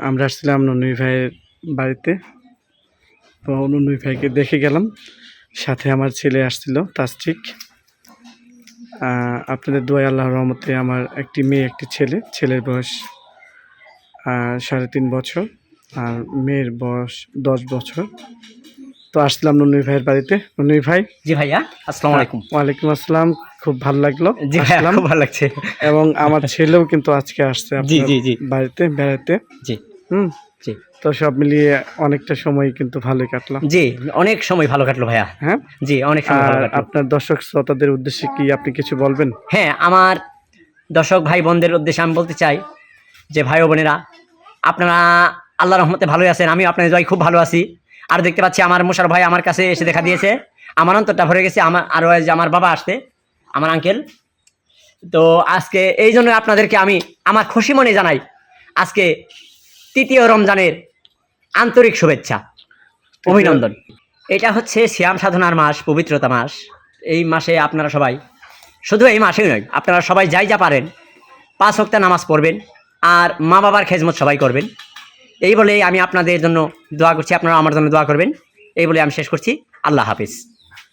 আমরা আসছিলাম নুনুই ভাইয়ের বাড়িতে। তো নুনুই ভাইকে দেখে গেলাম, সাথে আমার ছেলে আসছিল তাসচিক। আপনাদের দোয়ায় আল্লাহর রহমতে আমার একটি মেয়ে একটি ছেলে। ছেলের বয়স 3.5 বছর আর মেয়ের বয়স 10 বছর। তো আসলাম নুনুই ভাইয়ের বাড়িতে। নুনুই ভাই। জি ভাইয়া, আসসালামু আলাইকুম। ওয়ালাইকুম আসসালাম। খুব ভালো লাগলো। জি ভাইয়া, খুব ভালো লাগছে। এবং আমার ছেলেও কিন্তু আজকে আসছে জি আপনার জি জি বাড়িতে বেড়াতে। জি জি তো সব মিলিয়ে অনেকটা সময় কিন্তু ভালোই কাটলো। জি, অনেক সময় ভালো কাটলো ভাইয়া। হ্যাঁ, জি, অনেক সময় ভালো আর কাটলো। আপনার দর্শক শ্রোতাদের উদ্দেশ্যে কি আপনি কিছু বলবেন? হ্যাঁ, আমার দর্শক ভাই বোনদের উদ্দেশ্যে আমি বলতে চাই যে ভাই ও বোনেরা, আপনারা আল্লাহর রহমতে ভালোই আছেন, আমি আপনাদের দোয়ায় খুব ভালো আছি। আর দেখতে পাচ্ছি আমার মোশারফ ভাই আমার কাছে এসে দেখা দিয়েছে, আমার অন্তরটা ভরে গেছে। আমার বাবা আসতে, আমার আঙ্কেল। তো আজকে এই জন্য আপনাদেরকে আমি আমার খুশি মনে জানাই আজকে তৃতীয় রমজানের আন্তরিক শুভেচ্ছা, অভিনন্দন। এটা হচ্ছে সিয়াম সাধনার মাস, পবিত্রতা মাস। এই মাসে আপনারা সবাই, শুধু এই মাসেই নয়, আপনারা সবাই যাই যা পারেন 5 ওয়াক্ত নামাজ পড়বেন আর মা বাবার খেজমত সবাই করবেন। এই বলে আমি আপনাদের জন্য দোয়া করছি, আপনারা আমার জন্য দোয়া করবেন। এই বলে আমি শেষ করছি। আল্লাহ হাফিজ।